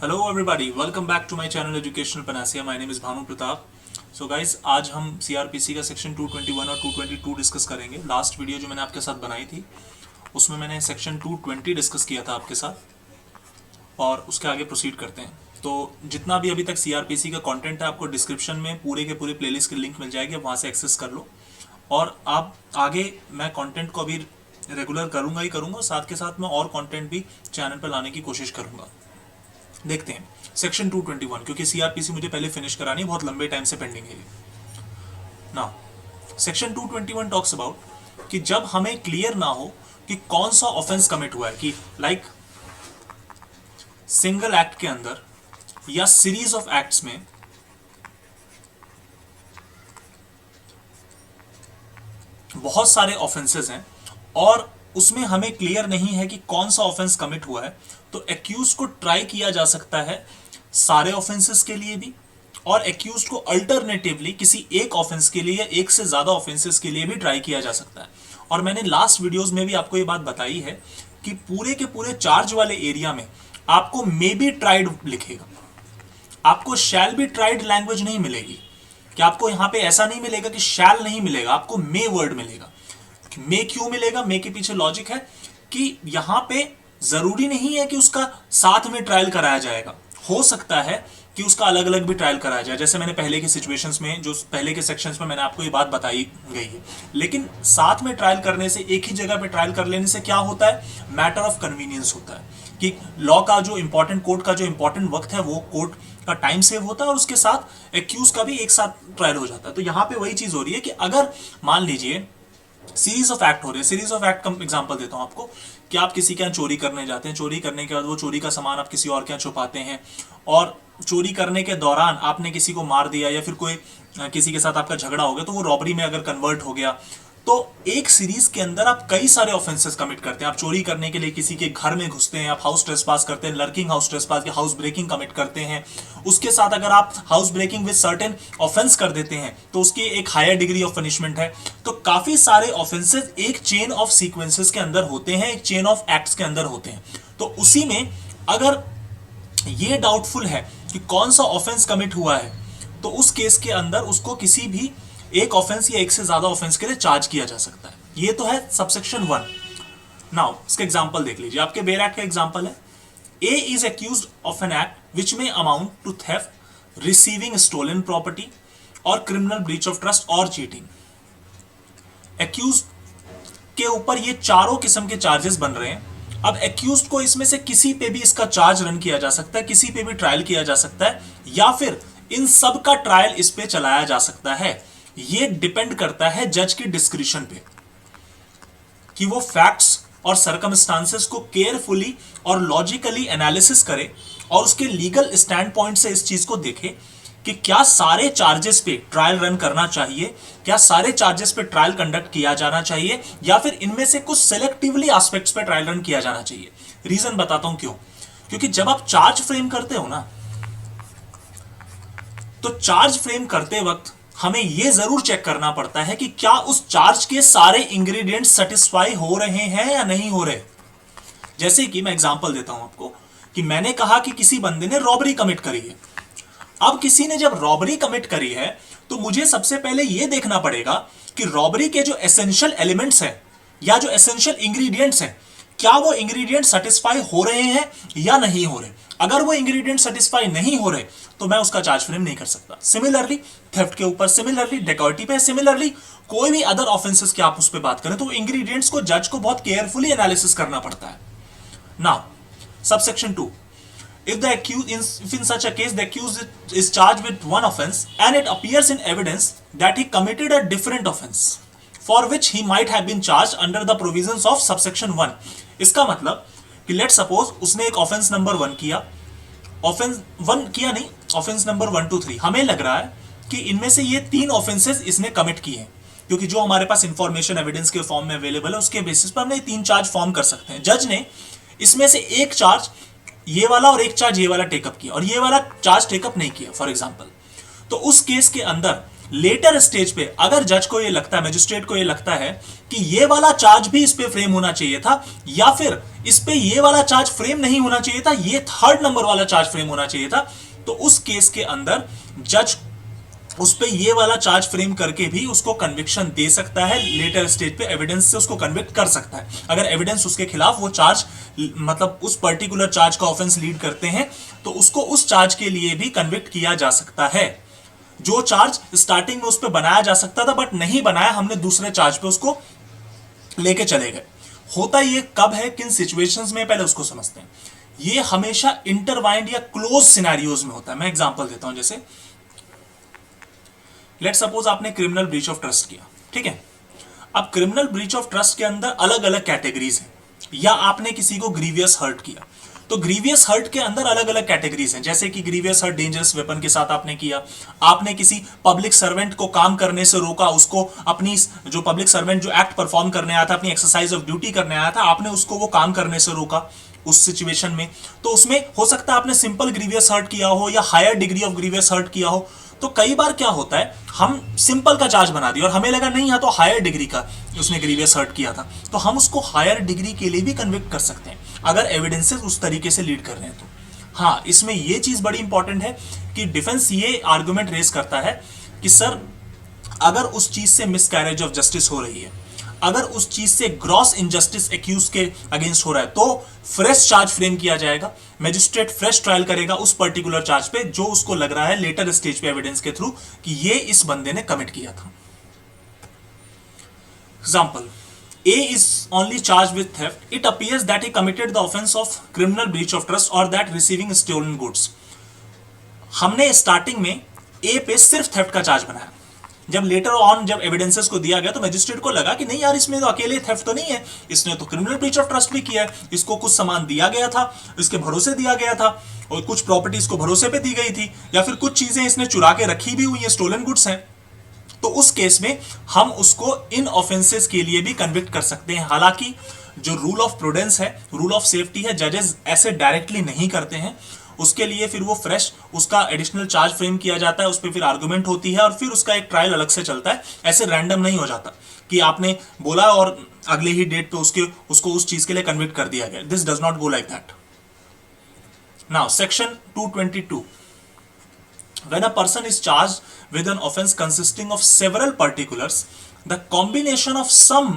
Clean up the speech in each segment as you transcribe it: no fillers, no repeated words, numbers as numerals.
Hello everybody, welcome back to my channel educational panacea. My name is Bhanu Pratap. So guys, आज हम CrPC का section 221 और 222 discuss करेंगे। Last video जो मैंने आपके साथ बनाई थी उसमें मैंने सेक्शन 220 डिस्कस किया था आपके साथ, और उसके आगे प्रोसीड करते हैं। तो जितना भी अभी तक सीआरपीसी का कंटेंट है, आपको डिस्क्रिप्शन में पूरे के पूरे प्लेलिस्ट की लिंक मिल जाएगी, आप वहाँ से एक्सेस कर लो। और आप आगे मैं कंटेंट को अभी रेगुलर करूँगा ही करूँगा, साथ के साथ मैं और कंटेंट भी चैनल पर लाने की कोशिश करूँगा। देखते हैं सेक्शन 221, क्योंकि सीआरपीसी मुझे पहले फिनिश करानी है, बहुत लंबे टाइम से पेंडिंग है ये। नाउ सेक्शन 221 टॉक्स अबाउट कि जब हमें क्लियर ना हो कि कौन सा ऑफेंस कमिट हुआ है, कि लाइक सिंगल एक्ट के अंदर या सीरीज ऑफ एक्ट्स में बहुत सारे ऑफेंसेस हैं और उसमें हमें क्लियर नहीं है कि कौन सा ऑफेंस कमिट हुआ है, तो एक्यूज को ट्राई किया जा सकता है सारे ऑफेंसेस के लिए भी, और एक्यूज को अल्टरनेटिवली किसी एक ऑफेंस के लिए या एक से ज्यादा ऑफेंसेस के लिए भी ट्राई किया जा सकता है। और मैंने लास्ट वीडियोस में भी आपको ये बात बताई है कि पूरे के पूरे चार्ज वाले एरिया में आपको मे बी ट्राइड लिखेगा, आपको शैल बी ट्राइड लैंग्वेज नहीं मिलेगी। कि आपको यहां पे ऐसा नहीं मिलेगा कि शैल नहीं मिलेगा, आपको मे वर्ड मिलेगा। मे क्यों मिलेगा? मे के पीछे लॉजिक है कि यहां पे जरूरी नहीं है कि उसका साथ में ट्रायल कराया जाएगा, हो सकता है कि उसका अलग अलग भी ट्रायल कराया जाए, जैसे मैंने पहले के सिचुएशंस में, जो पहले के सेक्शंस में मैंने आपको ये बात बताई गई है। लेकिन साथ में ट्रायल करने से, एक ही जगह पे ट्रायल कर लेने से क्या होता है, मैटर ऑफ कन्वीनियंस होता है कि लॉ का जो इंपॉर्टेंट, कोर्ट का जो इंपॉर्टेंट वक्त है वो कोर्ट का टाइम सेव होता है, और उसके साथ एक्यूज का भी एक साथ ट्रायल हो जाता है। तो यहां पे वही चीज हो रही है कि अगर मान लीजिए सीरीज ऑफ एक्ट हो रहे हैं, सीरीज ऑफ एक्ट का एग्जांपल देता हूं आपको, कि आप किसी के यहाँ चोरी करने जाते हैं, चोरी करने के बाद वो चोरी का सामान आप किसी और के यहाँ छुपाते हैं, और चोरी करने के दौरान आपने किसी को मार दिया या फिर कोई किसी के साथ आपका झगड़ा हो गया, तो वो रॉबरी में अगर कन्वर्ट हो गया, तो एक सीरीज के अंदर आप कई सारे ऑफेंसेस कमिट करते हैं। आप चोरी करने के लिए किसी के घर में घुसते हैं, आप हाउस ट्रेसपास करते हैं, लर्किंग हाउस ट्रेसपास या हाउस ब्रेकिंग कमिट करते हैं। उसके साथ अगर आप house breaking with certain offence कर देते हैं तो उसकी एक हायर डिग्री ऑफ पनिशमेंट है। तो काफी सारे ऑफेंसेस एक चेन ऑफ सीक्वेंसेस के अंदर होते हैं, एक चेन ऑफ एक्ट्स के अंदर होते हैं। तो उसी में अगर ये डाउटफुल है कि कौन सा ऑफेंस कमिट हुआ है, तो उस केस के अंदर उसको किसी भी एक ऑफेंस या एक से ज्यादा ऑफेंस के लिए चार्ज किया जा सकता है। ये तो है सबसेक्शन 1। नाउ इसका एग्जांपल देख लीजिए, आपके बेर एक्ट का एग्जांपल है, A is accused of an act which में amount to theft, receiving stolen property और क्रिमिनल ब्रीच ऑफ ट्रस्ट और चीटिंग। एक्यूज के ऊपर ये चारों किस्म के चार्जेस बन रहे हैं। अब एक्यूज को इसमें से किसी पे भी इसका चार्ज रन किया जा सकता है, किसी पे भी ट्रायल किया जा सकता है, या फिर इन सब का ट्रायल इस पे चलाया जा सकता है। ये डिपेंड करता है जज की डिस्क्रिशन पे कि वो फैक्ट्स और सर्कमस्टांसेस को केयरफुली और लॉजिकली एनालिसिस करे और उसके लीगल स्टैंड पॉइंट से इस चीज को देखे कि क्या सारे चार्जेस पे ट्रायल रन करना चाहिए, क्या सारे चार्जेस पे ट्रायल कंडक्ट किया जाना चाहिए, या फिर इनमें से कुछ सिलेक्टिवली एस्पेक्ट्स पे ट्रायल रन किया जाना चाहिए। रीजन बताता हूं क्यों। क्योंकि जब आप चार्ज फ्रेम करते हो ना, तो चार्ज फ्रेम करते वक्त हमें यह जरूर चेक करना पड़ता है कि क्या उस चार्ज के सारे इंग्रेडिएंट्स सेटिस्फाई हो रहे हैं या नहीं हो रहे। जैसे कि मैं एग्जांपल देता हूं आपको, कि मैंने कहा कि किसी बंदे ने रॉबरी कमिट करी है। अब किसी ने जब रॉबरी कमिट करी है, तो मुझे सबसे पहले यह देखना पड़ेगा कि रॉबरी के जो एसेंशियल एलिमेंट्स हैं या जो एसेंशियल इंग्रेडिएंट्स हैं, क्या वो इंग्रेडिएंट सेटिस्फाई हो रहे हैं या नहीं हो रहे। अगर वो इंग्रेडिएंट सेटिस्फाई नहीं हो रहे तो मैं उसका चार्ज फ्रेम नहीं कर सकता। सिमिलरली थेफ्ट के ऊपर, सिमिलरली डेकॉइटी पे, सिमिलरली कोई भी अदर ऑफेंसेस की आप उस पर बात करें, तो इंग्रेडिएंट्स को जज को बहुत केयरफुली एनालिसिस करना पड़ता है। Now subsection 2, if in such a case the accused is charged with one offense and it appears in evidence that he committed a different offense for which he might have been charged under the provisions of subsection 1। इसका मतलब कि let suppose उसने एक offence number 1 किया, offence 1 किया नहीं, offence number 1 2 3, हमें लग रहा है कि इनमें से ये 3 ऑफेंसेस इसने कमिट किए हैं, क्योंकि जो हमारे पास इंफॉर्मेशन एविडेंस के फॉर्म में अवेलेबल है उसके बेसिस पर हम 3 चार्ज फॉर्म कर सकते हैं। जज ने इसमें से एक चार्ज ये वाला और एक चार्ज ये वाला टेकअप किया और ये वाला चार्ज टेकअप नहीं किया फॉर एग्जांपल, तो उस केस के अंदर लेटर स्टेज पे अगर जज को ये लगता है, मजिस्ट्रेट को ये लगता है कि ये वाला चार्ज भी इस पे फ्रेम होना चाहिए था, या फिर इस पे ये वाला चार्ज फ्रेम नहीं होना चाहिए था, ये थर्ड नंबर वाला चार्ज फ्रेम होना चाहिए था, तो उस केस के अंदर जज उस पे ये वाला चार्ज फ्रेम करके भी उसको कन्विक्शन दे सकता है। लेटर स्टेज पे एविडेंस से उसको कन्विक्ट कर सकता है, अगर एविडेंस उसके खिलाफ वो चार्ज मतलब उस पर्टिकुलर चार्ज का ऑफेंस लीड करते हैं, तो उसको उस चार्ज के लिए भी कन्विक्ट किया जा सकता है। जो चार्ज स्टार्टिंग में उस पर बनाया जा सकता था बट नहीं बनाया, हमने दूसरे चार्ज पे उसको लेके चले गए। होता ये कब है, किन सिचुएशंस में, पहले उसको समझते हैं। ये हमेशा इंटरवाइंड या क्लोज सिनेरियोज में होता है। मैं एग्जांपल देता हूं, जैसे लेट सपोज आपने क्रिमिनल ब्रीच ऑफ ट्रस्ट किया, ठीक है। अब क्रिमिनल ब्रीच ऑफ ट्रस्ट के अंदर अलग अलग कैटेगरीज हैं, या आपने किसी को ग्रीवियस हर्ट किया, तो ग्रीवियस हर्ट के अंदर अलग अलग कैटेगरीज हैं, जैसे कि ग्रीवियस हर्ट डेंजरस वेपन के साथ आपने किया, आपने किसी पब्लिक सर्वेंट को काम करने से रोका, उसको अपनी जो पब्लिक सर्वेंट जो एक्ट परफॉर्म करने आया था, अपनी एक्सरसाइज ऑफ ड्यूटी करने आया था, आपने उसको वो काम करने से रोका उस सिचुएशन में, तो उसमें हो सकता है आपने सिंपल ग्रीवियस हर्ट किया हो या higher degree of grievous hurt किया हो। तो कई बार क्या होता है, हम सिंपल का चार्ज बना दिया और हमें लगा नहीं, यहाँ तो हायर डिग्री का उसने ग्रीवियस हर्ट किया था, तो हम उसको हायर डिग्री के लिए भी कन्विक्ट कर सकते हैं अगर एविडेंसेस उस तरीके से लीड कर रहे हैं तो। हाँ, इसमें ये चीज बड़ी इंपॉर्टेंट है कि डिफेंस ये आर्गुमेंट रेज करता है कि सर अगर उस चीज से मिसकैरेज ऑफ जस्टिस हो रही है, अगर उस चीज से ग्रॉस इनजस्टिस एक्यूज के अगेंस्ट हो रहा है, तो फ्रेश चार्ज फ्रेम किया जाएगा, मैजिस्ट्रेट फ्रेश ट्रायल करेगा उस पर्टिकुलर चार्ज पे जो उसको लग रहा है लेटर स्टेज पे एविडेंस के थ्रू कि ये इस बंदे ने कमिट किया था। Example, A is only charged with theft. It appears that he committed the offense of criminal breach of trust or that receiving stolen goods. हमने स्टार्टिंग में A पे सिर्फ थेफ्ट का चार्ज बनाया, जब लेटर ऑन जब एविडेंसेस को दिया गया तो मैजिस्ट्रेट को लगा कि नहीं यार, इसमें तो अकेले थेफ्ट तो नहीं है, इसने तो क्रिमिनल ब्रीच ऑफ ट्रस्ट भी किया है, इसको कुछ सामान दिया गया था, इसके भरोसे दिया गया था, और कुछ प्रॉपर्टीज को भरोसे पे दी गई थी, या फिर कुछ चीजें इसने चुरा के रखी भी हुई है, स्टोलन गुड्स हैं, तो उस केस में हम उसको इन ऑफेंसेस के लिए भी कन्विक्ट कर सकते हैं। हालांकि जो रूल ऑफ प्रूडेंस है, रूल ऑफ सेफ्टी है, जजेस ऐसे डायरेक्टली नहीं करते हैं, उसके लिए फिर वो फ्रेश उसका एडिशनल चार्ज फ्रेम किया जाता है, उस पर फिर आर्गुमेंट होती है और फिर उसका एक ट्रायल अलग से चलता है। ऐसे रैंडम नहीं हो जाता कि आपने बोला और अगले ही डेट पे उसको उस चीज के लिए कन्विक्ट कर दिया गया। This does not go like that. Now section 222, when a person is charged with an offense consisting of several particulars, the combination of some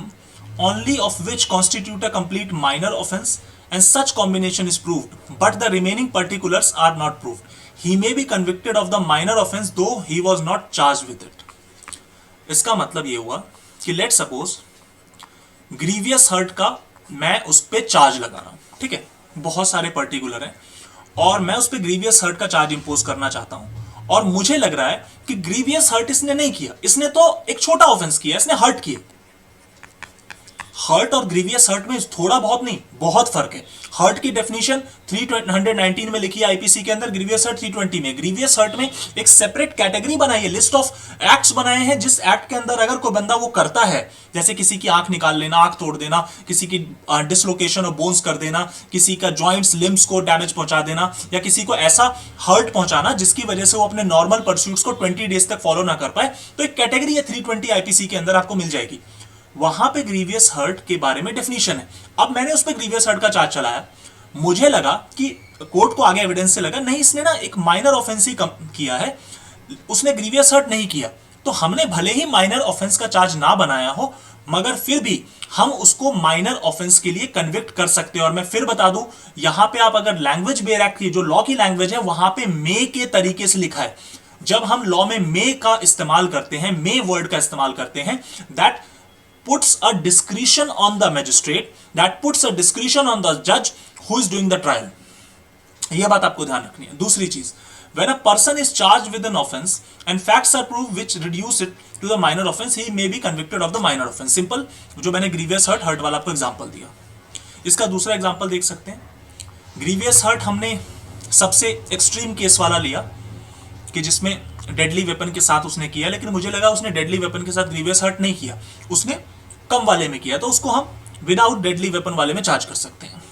only of which constitute a complete minor offense, and such combination is proved, but the remaining particulars are not proved, he may be convicted of the minor offense though he was not charged with it. इसका मतलब ये हुआ कि let suppose grievous hurt का मैं उस पर charge लगा रहा हूं, ठीक है, बहुत सारे पर्टिकुलर हैं और मैं उस पर ग्रीवियस हर्ट का चार्ज इंपोज करना चाहता हूं, और मुझे लग रहा है कि ग्रीवियस हर्ट इसने नहीं किया, इसने तो एक छोटा ऑफेंस किया, इसने हर्ट किया। हर्ट और ग्रीवियस हर्ट में थोड़ा बहुत नहीं, बहुत फर्क है। हर्ट की डेफिनेशन 319 में लिखी है आईपीसी के अंदर, ग्रीवियस हर्ट 320 में। ग्रीवियस हर्ट में एक सेपरेट कैटेगरी बनाई है, लिस्ट ऑफ एक्ट्स बनाए हैं, जिस एक्ट के अंदर अगर कोई बंदा वो करता है, जैसे किसी की आंख निकाल लेना, आंख तोड़ देना, किसी की डिसलोकेशन ऑफ बोन्स कर देना, किसी का जॉइंट्स लिम्स को डैमेज पहुंचा देना, या किसी को ऐसा हर्ट पहुंचाना जिसकी वजह से वो अपने नॉर्मल परस्यूट्स को 20 डेज तक फॉलो ना कर पाए, तो एक कैटेगरी है 320 आईपीसी के अंदर आपको मिल जाएगी। वहां पे ग्रीवियस हर्ट के बारे में डेफिनेशन है। अब मैंने उस पर ग्रीवियस हर्ट का चार्ज चलाया, मुझे लगा कि कोर्ट को आगे एविडेंस से लगा नहीं, इसने ना एक माइनर ऑफेंस ही किया है, उसने ग्रीवियस हर्ट नहीं किया, तो हमने भले ही माइनर ऑफेंस का चार्ज ना बनाया हो, मगर फिर भी हम उसको माइनर ऑफेंस के लिए कन्विक्ट कर सकते हैं। और मैं फिर बता दूं, यहां पे आप अगर लैंग्वेज बेयर एक्ट की जो लॉ की लैंग्वेज है, वहां पे मे के तरीके से लिखा है। जब हम लॉ में मे का इस्तेमाल करते हैं, मे वर्ड का इस्तेमाल करते हैं, that puts a discretion on the magistrate, that puts a discretion on the judge who is doing the trial. यह बात आपको ध्यान रखनी है। दूसरी चीज, when a person is charged with an offense and facts are proved which reduce it to the minor offense, he may be convicted of the minor offense. Simple, जो मैंने ग्रीवियस हर्ट वाला आपको एग्जांपल दिया, इसका दूसरा example देख सकते हैं। ग्रीवियस हर्ट हमने सबसे एक्सट्रीम केस वाला लिया कि जिसमें डेडली वेपन के साथ उसने किया, लेकिन मुझे लगा उसने डेडली वेपन के साथ ग्रीवियस हर्ट नहीं किया, उसने कम वाले में किया, तो उसको हम विदाउट डेडली वेपन वाले में चार्ज कर सकते हैं।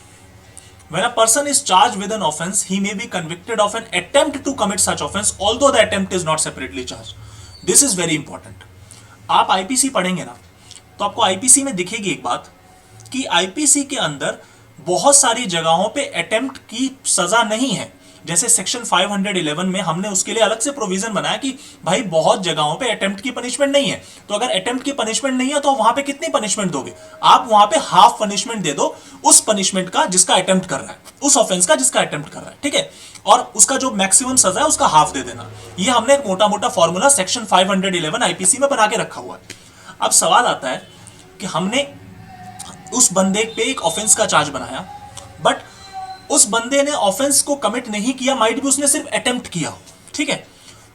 When a person is charged with an offense, he may be convicted of an attempt to commit such offense, although the attempt is not separately charged. This is very important. आप IPC पढ़ेंगे ना तो आपको IPC में दिखेगी एक बात कि आईपीसी के अंदर बहुत सारी जगहों पे अटेम्प्ट की सजा नहीं है। जैसे सेक्शन 511 में हमने उसके लिए अलग से प्रोविजन बनाया कि भाई बहुत जगहों पे अटेम्प्ट की पनिशमेंट नहीं है, तो अगर अटेम्प्ट की पनिशमेंट नहीं है तो वहां पे कितनी पनिशमेंट दोगे? आप वहां पे हाफ पनिशमेंट दे दो उस पनिशमेंट का जिसका अटेम्प्ट कर रहा है, उस ऑफेंस का जिसका अटेम्प्ट कर रहा है, ठीक है, और उसका जो मैक्सिमम सजा है उसका हाफ दे देना। ये हमने एक मोटा मोटा फॉर्मूला सेक्शन 511 आईपीसी में बना के रखा हुआ है। अब सवाल आता है कि हमने उस बंदे पे एक ऑफेंस का चार्ज बनाया, बट उस बंदे ने ऑफेंस को कमिट नहीं किया, माइट भी उसने सिर्फ अटेम्प्ट किया हो, ठीक है।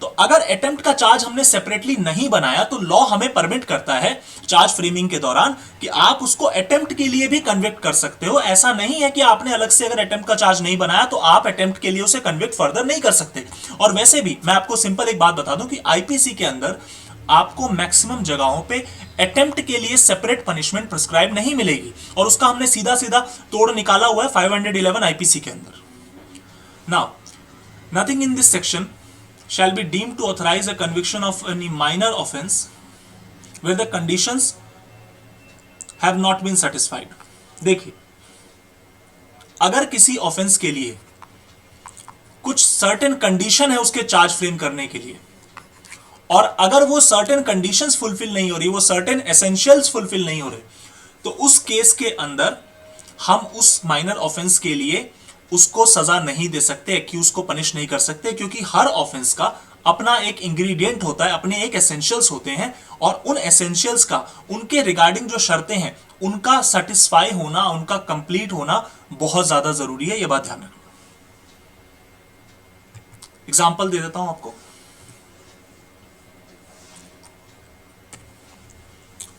तो अगर अटेम्प्ट का चार्ज हमने सेपरेटली नहीं बनाया तो लॉ हमें परमिट करता है चार्ज फ्रेमिंग के दौरान कि आप उसको अटेम्प्ट के लिए भी कन्विक्ट कर सकते हो। ऐसा नहीं है कि आपने अलग से अगर अटेम्प्ट का चार्ज नहीं बनाया तो आप अटेम्प्ट के लिए उसे कन्विक्ट फर्दर नहीं कर सकते। और वैसे भी मैं आपको सिंपल एक बात बता दूं कि आईपीसी के अंदर आपको मैक्सिमम जगहों पे अटेम्प्ट के लिए सेपरेट पनिशमेंट प्रिस्क्राइब नहीं मिलेगी, और उसका हमने सीधा सीधा तोड़ निकाला हुआ है 511 आईपीसी के अंदर। Now nothing in this section shall be deemed to authorize a conviction of any minor offense where the conditions have not been satisfied। देखिए, अगर किसी ऑफेंस के लिए कुछ सर्टेन कंडीशन है उसके चार्ज फ्रेम करने के लिए, और अगर वो सर्टेन कंडीशंस फुलफिल नहीं हो रही, वो सर्टेन एसेंशियल्स फुलफिल नहीं हो रहे, तो उस केस के अंदर हम उस माइनर ऑफेंस के लिए उसको सजा नहीं दे सकते, एक्यूज को पनिश नहीं कर सकते, क्योंकि हर ऑफेंस का अपना एक इंग्रेडिएंट होता है, अपने एक एसेंशियल्स होते हैं, और उन एसेंशियल्स का, उनके रिगार्डिंग जो शर्तें हैं उनका सेटिस्फाई होना, उनका कंप्लीट होना बहुत ज्यादा जरूरी है। यह बात ध्यान रखना। एग्जाम्पल दे देता हूं आपको।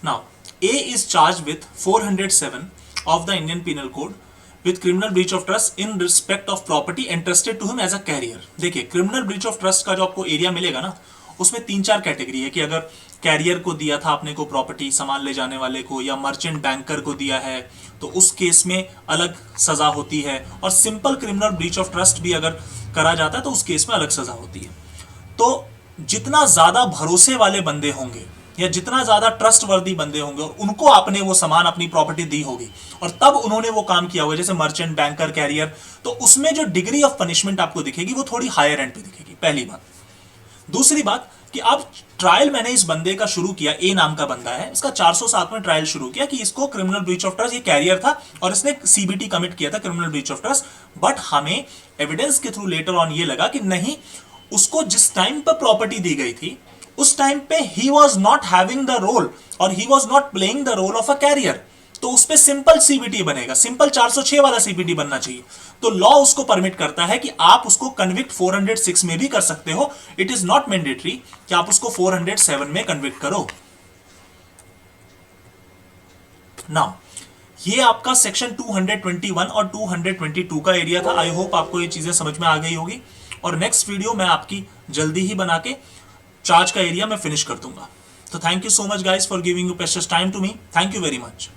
Now A is charge with 407 of the Indian Penal Code with criminal breach of trust in respect of property entrusted to him as a carrier। देखिए, क्रिमिनल ब्रीच ऑफ ट्रस्ट का जो आपको एरिया मिलेगा ना, उसमें 3-4 कैटेगरी है कि अगर कैरियर को दिया था आपने को प्रॉपर्टी सामान ले जाने वाले को, या मर्चेंट बैंकर को दिया है तो उस केस में अलग सजा होती है, और simple criminal breach of trust भी अगर करा जाता है तो उस केस में अलग सजा होती है। तो जितना ज्यादा भरोसे वाले बंदे होंगे या जितना ज्यादा ट्रस्टवर्दी बंदे होंगे और उनको आपने वो सामान, अपनी प्रॉपर्टी दी होगी और तब उन्होंने वो काम किया होगा, जैसे मर्चेंट बैंकर, कैरियर, तो उसमें जो डिग्री ऑफ पनिशमेंट आपको दिखेगी वो थोड़ी हायर एंड पे दिखेगी, पहली बात। दूसरी बात कि अब ट्रायल मैंने इस बंदे का शुरू किया, ए नाम का बंदा है, इसका 407 में ट्रायल शुरू किया कि इसको क्रिमिनल ब्रीच ऑफ ट्रस्ट, ये कैरियर था और इसने सीबीटी कमिट किया था, criminal breach of trust, but हमें एविडेंस के थ्रू लेटर ऑन ये लगा कि नहीं, उसको जिस टाइम पर प्रॉपर्टी दी गई थी उस टाइम पे he was not having the role और he was not playing the role of a carrier, तो उस पे सिंपल सीबीटी बनेगा, सिंपल 406 वाला सीबीटी बनना चाहिए। तो लॉ उसको परमिट करता है कि आप उसको कन्विक्ट 406 में भी कर सकते हो, इट इज नॉट मैंडेटरी कि आप उसको 407 में कन्विक्ट करो। नाउ ये आपका सेक्शन 221 और 222 का एरिया था। आई होप आपको ये चीजें समझ में आ गई होगी, और नेक्स्ट वीडियो मैं आपकी जल्दी ही बना के चार्ज का एरिया मैं फिनिश कर दूंगा। तो thank you so much guys for giving you precious time to me. Thank you very much.